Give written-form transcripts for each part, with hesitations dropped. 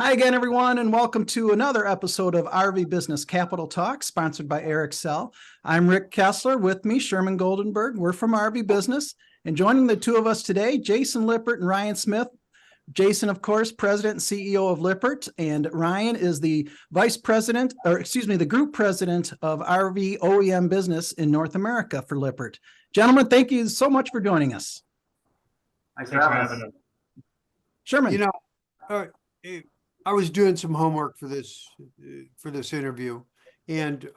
Hi again, everyone, and welcome to another episode of RVBusiness Capitol Talk, sponsored by Excel. I'm Rick Kessler. With me, Sherman Goldenberg. We're from RV Business, and joining the two of us today, Jason Lippert and Ryan Smith. Jason, of course, President and CEO of Lippert, and Ryan is the the Group President of RV OEM Business in North America for Lippert. Gentlemen, thank you so much for joining us. Thanks for having us. Sherman. I was doing some homework for this interview, and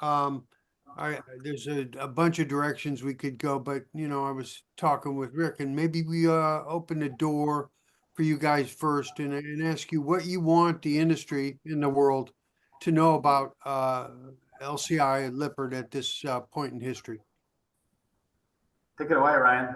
there's a bunch of directions we could go, but I was talking with Rick, and maybe we open the door for you guys first and ask you what you want the industry in the world to know about LCI and Lippert at this point in history. Take it away, Ryan.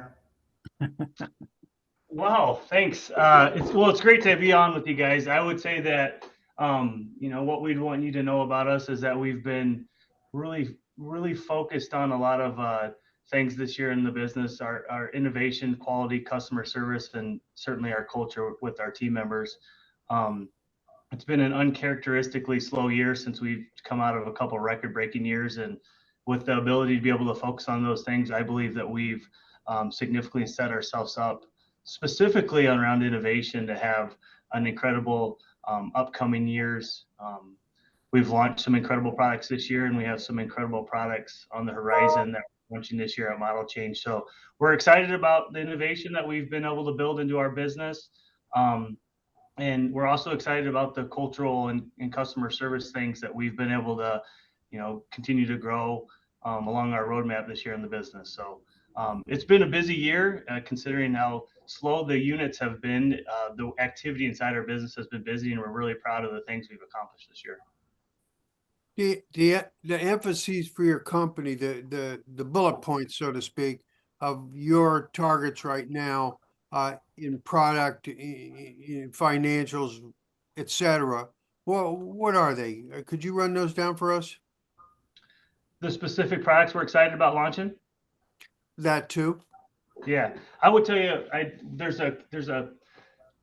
Wow, thanks. It's great to be on with you guys. I would say that what we'd want you to know about us is that we've been really focused on a lot of things this year in the business, our innovation, quality, customer service, and certainly our culture with our team members. It's been an uncharacteristically slow year since we've come out of a couple record-breaking years, and with the ability to be able to focus on those things, I believe that we've significantly set ourselves up specifically around innovation to have an incredible upcoming years. We've launched some incredible products this year, and we have some incredible products on the horizon that we're launching this year at Model Change. So we're excited about the innovation that we've been able to build into our business. And we're also excited about the cultural and customer service things that we've been able to, continue to grow along our roadmap this year in the business. So it's been a busy year considering how slow the units have been. The activity inside our business has been busy, and we're really proud of the things we've accomplished this year. The emphases for your company, the bullet points, so to speak, of your targets right now in product, in financials, etc. Well, what are they? Could you run those down for us? The specific products we're excited about launching? That too. Yeah, I would tell you, there's a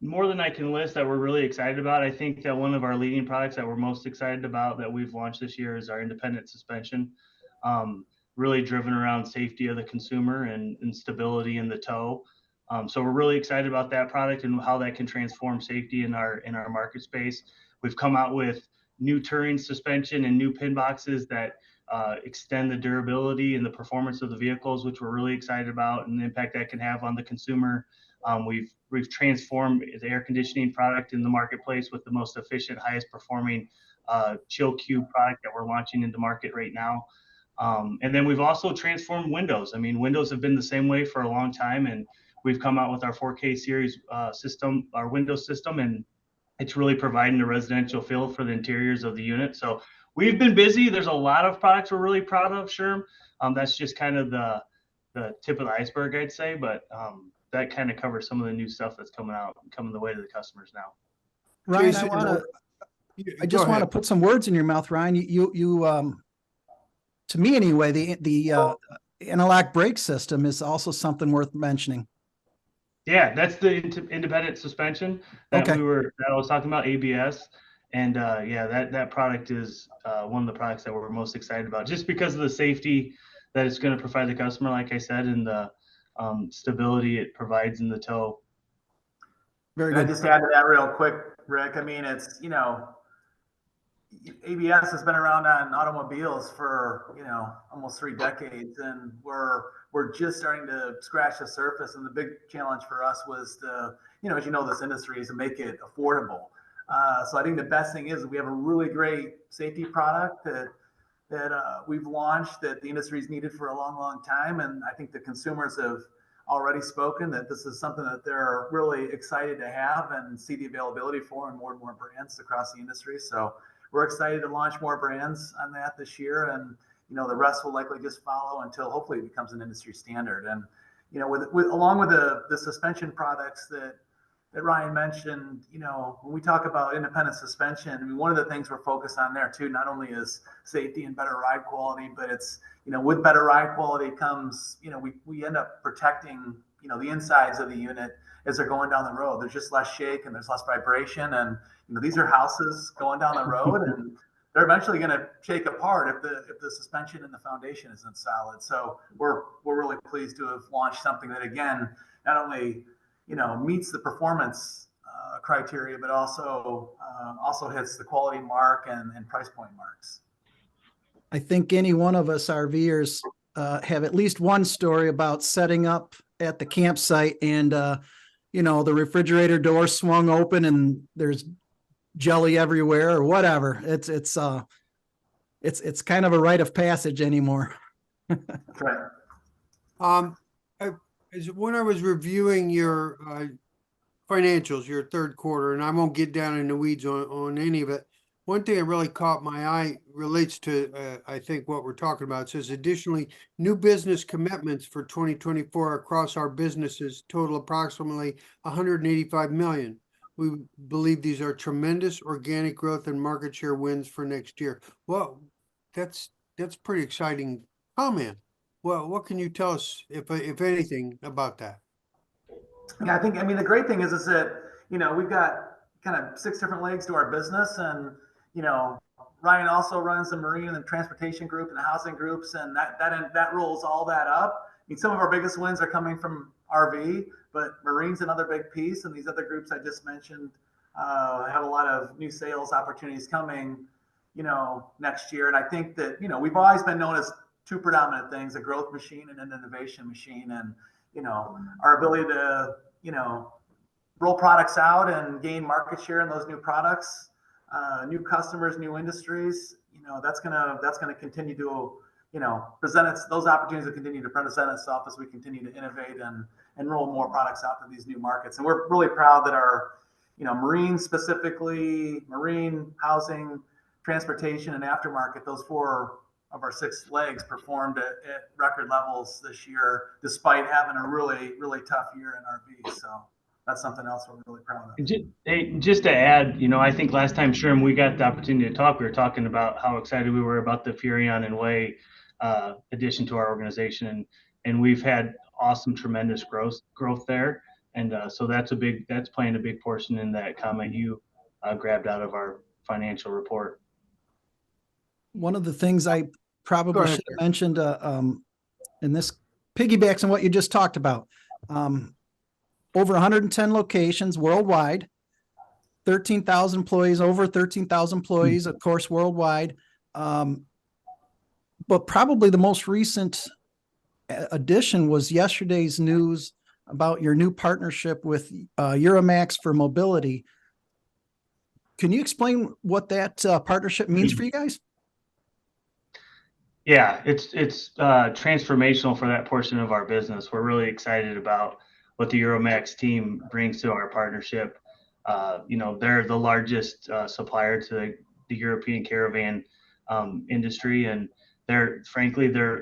more than I can list that we're really excited about. I think that one of our leading products that we're most excited about that we've launched this year is our independent suspension, really driven around safety of the consumer and stability in the tow. So we're really excited about that product and how that can transform safety in our market space. We've come out with new touring suspension and new pin boxes that extend the durability and the performance of the vehicles, which we're really excited about, and the impact that can have on the consumer. We've transformed the air conditioning product in the marketplace with the most efficient, highest performing chill cube product that we're launching into market right now. And then we've also transformed windows. I mean, windows have been the same way for a long time, and we've come out with our 4K series system, our window system, and it's really providing a residential feel for the interiors of the unit. So we've been busy. There's a lot of products we're really proud of, Sherm. That's just kind of the tip of the iceberg, I'd say. But that kind of covers some of the new stuff that's coming the way to the customers now. Ryan, I just want to put some words in your mouth, Ryan. You to me anyway, the anti-lock brake system is also something worth mentioning. Yeah, that's the independent suspension that I was talking about, ABS. And that product is one of the products that we're most excited about, just because of the safety that it's going to provide the customer, like I said, and the stability it provides in the tow. Very good. I just add to that real quick, Rick. I mean, it's ABS has been around on automobiles for almost 3 decades, and we're just starting to scratch the surface. And the big challenge for us was to, as this industry is to make it affordable. So I think the best thing is we have a really great safety product that we've launched that the industry's needed for a long time. And I think the consumers have already spoken that this is something that they're really excited to have and see the availability for and more brands across the industry. So we're excited to launch more brands on that this year. And, the rest will likely just follow until hopefully it becomes an industry standard. And, along with the suspension products that Ryan mentioned, when we talk about independent suspension, I mean, one of the things we're focused on there too, not only is safety and better ride quality, but it's, with better ride quality comes, we end up protecting the insides of the unit as they're going down the road. There's just less shake and there's less vibration. And these are houses going down the road, and they're eventually going to shake apart if the suspension and the foundation isn't solid. So we're really pleased to have launched something that, again, not only meets the performance criteria, but also hits the quality mark and price point marks. I think any one of us RVers have at least one story about setting up at the campsite and the refrigerator door swung open and there's jelly everywhere or whatever. It's kind of a rite of passage anymore. That's right. When I was reviewing your financials, your third quarter, and I won't get down in the weeds on any of it. One thing that really caught my eye relates to, I think, what we're talking about. It says, additionally, new business commitments for 2024 across our businesses total approximately 185 million. We believe these are tremendous organic growth and market share wins for next year. Well, that's pretty exciting comment. Well, what can you tell us, if anything, about that? Yeah, I mean, the great thing is that, we've got kind of 6 different legs to our business, and, Ryan also runs the marine and the transportation group and the housing groups, and that rolls all that up. I mean, some of our biggest wins are coming from RV, but marine's another big piece, and these other groups I just mentioned have a lot of new sales opportunities coming, next year. And I think that, we've always been known as 2 predominant things: a growth machine and an innovation machine. And our ability to roll products out and gain market share in those new products, new customers, new industries, that's gonna continue to present those opportunities will continue to present itself as we continue to innovate and roll more products out to these new markets. And we're really proud that our marine, specifically marine, housing, transportation, and aftermarket, those 4 of our 6 legs performed at record levels this year, despite having a really, really tough year in RV. So that's something else we're really proud of. Just to add, I think last time, Sherman, we got the opportunity to talk, we were talking about how excited we were about the Furrion and Way addition to our organization. And we've had awesome, tremendous growth there. And so that's playing a big portion in that comment you grabbed out of our financial report. One of the things I probably should have mentioned, and this piggybacks on what you just talked about. Over 110 locations worldwide, 13,000 employees, over 13,000 employees, of course, worldwide. But probably the most recent addition was yesterday's news about your new partnership with Euromax for mobility. Can you explain what that partnership means for you guys? Yeah, it's transformational for that portion of our business. We're really excited about what the Euromax team brings to our partnership. They're the largest supplier to the European caravan industry, and they're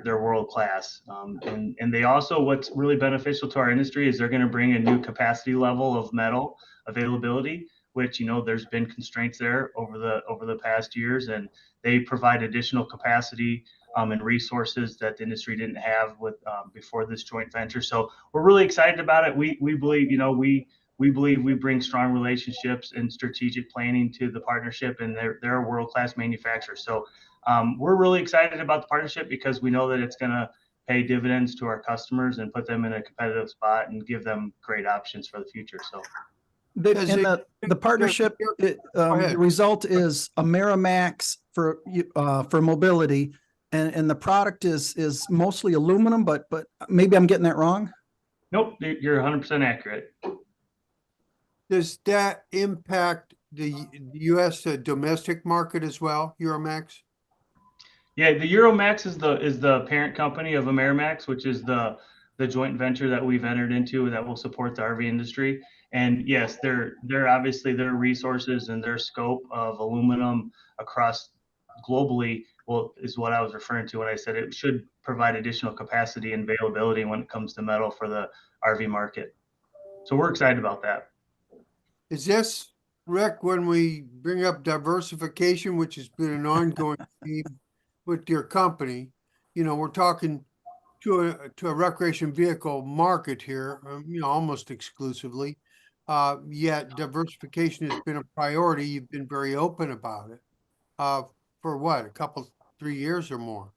world class. And they also, what's really beneficial to our industry is they're going to bring a new capacity level of metal availability, which there's been constraints there over the past years, and they provide additional capacity and resources that the industry didn't have with before this joint venture. So we're really excited about it. We believe we bring strong relationships and strategic planning to the partnership, and they're a world-class manufacturer. So we're really excited about the partnership because we know that it's going to pay dividends to our customers and put them in a competitive spot and give them great options for the future. So the partnership, the result is a Miramax for mobility. And the product is mostly aluminum, but maybe I'm getting that wrong. Nope, you're 100% accurate. Does that impact the U.S. domestic market as well, Euromax? Yeah, the Euromax is the parent company of Amerimax, which is the joint venture that we've entered into that will support the RV industry. And yes, they're obviously their resources and their scope of aluminum across globally is what I was referring to when I said it should provide additional capacity and availability when it comes to metal for the RV market. So we're excited about that. Is this, Rick, when we bring up diversification, which has been an ongoing theme with your company, we're talking to a recreation vehicle market here, almost exclusively. Yet diversification has been a priority. You've been very open about it. For what, a couple, 3 years or more.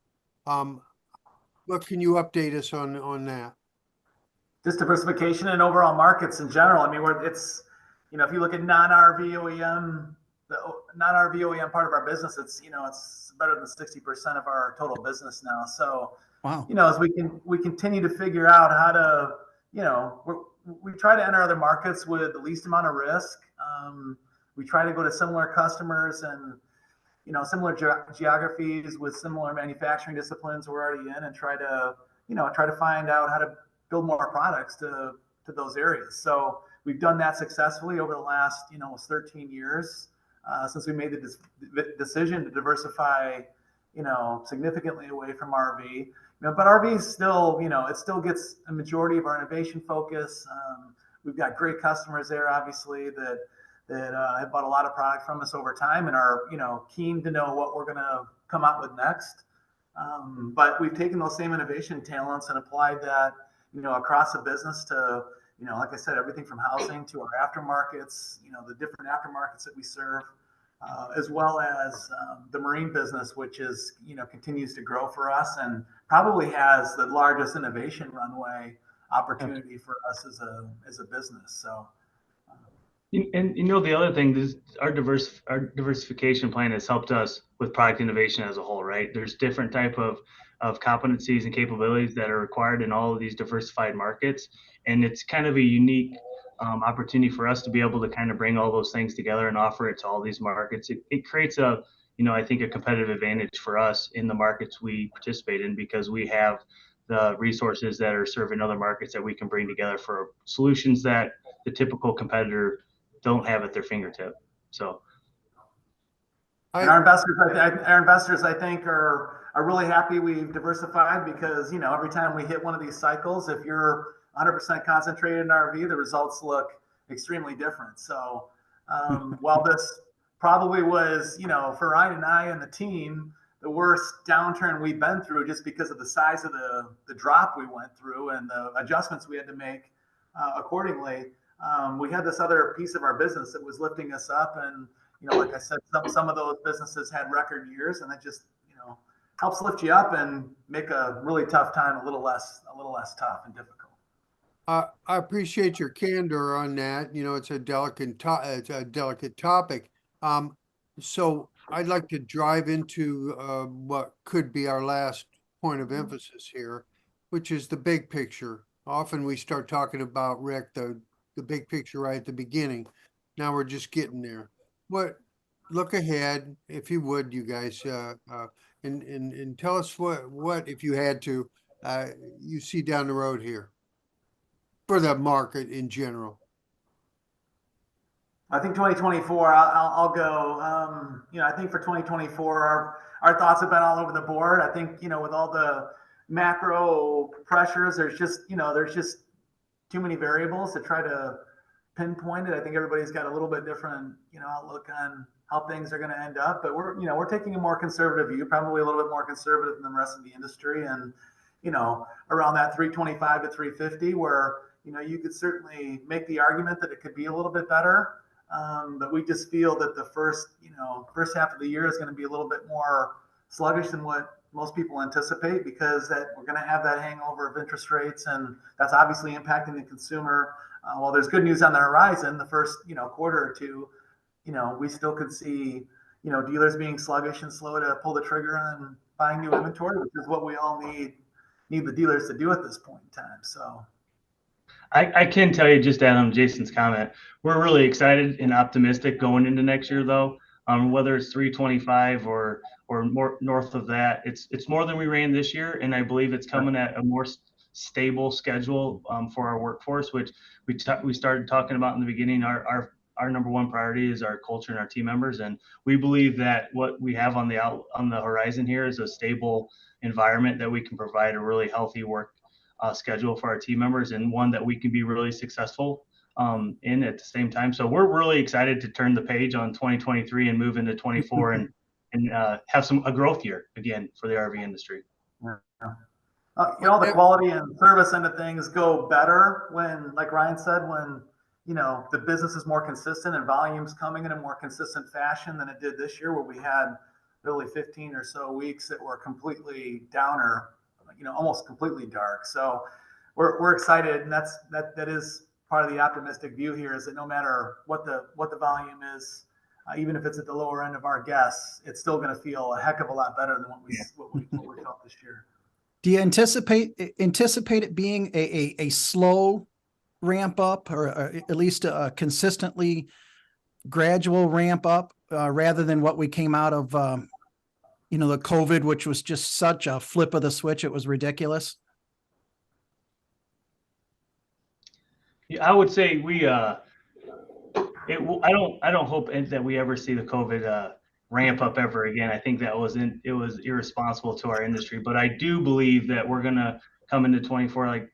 What can you update us on that? Just diversification and overall markets in general. I mean, it's, if you look at non-RV OEM, the non-RV OEM part of our business, it's better than 60% of our total business now. So, Wow. As we continue to figure out how to, we try to enter other markets with the least amount of risk. We try to go to similar customers and, similar geographies with similar manufacturing disciplines we're already in, and try to find out how to build more products to those areas. So we've done that successfully over the last, 13 years since we made the decision to diversify, significantly away from RV. But RV is still, it still gets a majority of our innovation focus. We've got great customers there, obviously, that have bought a lot of product from us over time and are, keen to know what we're going to come out with next. But we've taken those same innovation talents and applied that, across the business to, like I said, everything from housing to our aftermarkets, the different aftermarkets that we serve, as well as the marine business, which is, continues to grow for us and probably has the largest innovation runway opportunity for us as a business. So. And the other thing is our diversification plan has helped us with product innovation as a whole, right? There's different type of competencies and capabilities that are required in all of these diversified markets, and it's kind of a unique opportunity for us to be able to kind of bring all those things together and offer it to all these markets. It creates I think a competitive advantage for us in the markets we participate in, because we have the resources that are serving other markets that we can bring together for solutions that the typical competitor don't have at their fingertip. So our investors, I think, are really happy we've diversified, because, every time we hit one of these cycles, if you're 100% concentrated in RV, the results look extremely different. So while this probably was, for Ryan and I and the team, the worst downturn we've been through, just because of the size of the drop we went through and the adjustments we had to make accordingly, we had this other piece of our business that was lifting us up. And, like I said, some of those businesses had record years, and that just, helps lift you up and make a really tough time a little less tough and difficult. I appreciate your candor on that. It's a delicate topic. So I'd like to drive into what could be our last point of emphasis here, which is the big picture. Often we start talking about, Rick, the big picture right at the beginning. Now we're just getting there. Look ahead, if you would, you guys, and tell us what if you had to, you see down the road here for the market in general. I think 2024, I'll go. I think for 2024, our thoughts have been all over the board. I think, with all the macro pressures, there's just too many variables to try to pinpoint it. I think everybody's got a little bit different, outlook on how things are going to end up. But we're taking a more conservative view, probably a little bit more conservative than the rest of the industry, and around that 325 to 350, where you could certainly make the argument that it could be a little bit better. But we just feel that the first half of the year is going to be a little bit more sluggish than what most people anticipate, because that we're going to have that hangover of interest rates, and that's obviously impacting the consumer. While there's good news on the horizon, the first quarter or two, we still could see dealers being sluggish and slow to pull the trigger on buying new inventory, which is what we all need the dealers to do at this point in time. So I can tell you, just to add on Jason's comment, we're really excited and optimistic going into next year, though. Whether it's 325 or more north of that, it's more than we ran this year, and I believe it's coming at a more stable schedule for our workforce, which we started talking about in the beginning. Our number one priority is our culture and our team members, and we believe that what we have on the horizon here is a stable environment that we can provide a really healthy work schedule for our team members, and one that we can be really successful in at the same time. So we're really excited to turn the page on 2023 and move into 24 and have a growth year again for the RV industry. Yeah. The quality and service end of things go better when, like Ryan said, when, the business is more consistent and volumes coming in a more consistent fashion than it did this year, where we had really 15 or so weeks that were completely downer, almost completely dark. So we're excited, and that is part of the optimistic view here, is that no matter what the volume is, even if it's at the lower end of our guess, it's still going to feel a heck of a lot better than what we felt this year. Do you anticipate it being a slow ramp up, or at least a consistently gradual ramp up, rather than what we came out of, the COVID, which was just such a flip of the switch? It was ridiculous. I would say I don't hope that we ever see the COVID ramp up ever again. I think it was irresponsible to our industry. But I do believe that we're gonna come into 24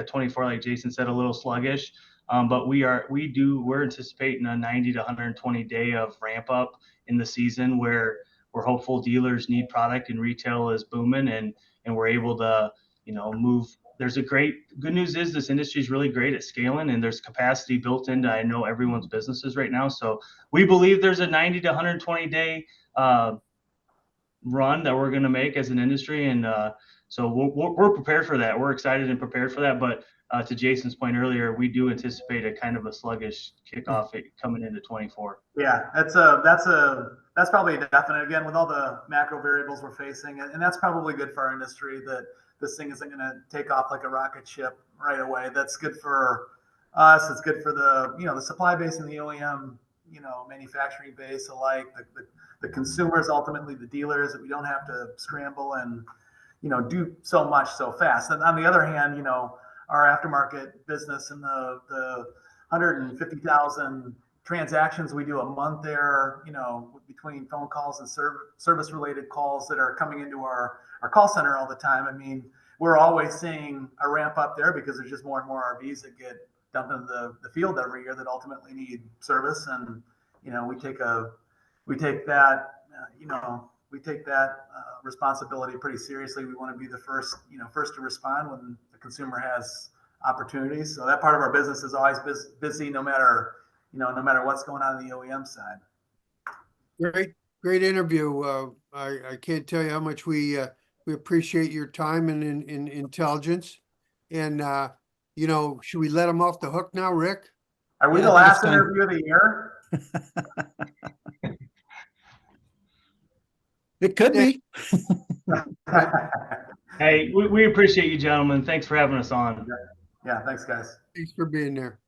24, like Jason said, a little sluggish. But we're anticipating a 90 to 120 day of ramp up in the season, where we're hopeful dealers need product and retail is booming, and we're able to move. There's good news is this industry is really great at scaling, and there's capacity built into, I know, everyone's businesses right now. So we believe there's a 90 to 120 day run that we're going to make as an industry. And so we're prepared for that. We're excited and prepared for that. But to Jason's point earlier, we do anticipate a kind of a sluggish kickoff coming into 24. Yeah, that's probably a definite, again, with all the macro variables we're facing. And that's probably good for our industry, that this thing isn't going to take off like a rocket ship right away. That's good for us. It's good for the supply base and the OEM, manufacturing base alike, the consumers, ultimately the dealers, that we don't have to scramble and, do so much so fast. And on the other hand, our aftermarket business and the 150,000 transactions we do a month there, between phone calls and service related calls that are coming into our call center all the time. I mean, we're always seeing a ramp up there, because there's just more and more RVs that get dumped into the field every year that ultimately need service. And, we take that responsibility pretty seriously. We want to be the first to respond when the consumer has opportunities. So that part of our business is always busy, no matter what's going on the OEM side. Great interview. I can't tell you how much we appreciate your time and intelligence. And should we let them off the hook now, Rick? Are we the last interview of the year? It could be. Hey, we appreciate you, gentlemen. Thanks for having us on. Yeah, thanks, guys. Thanks for being there.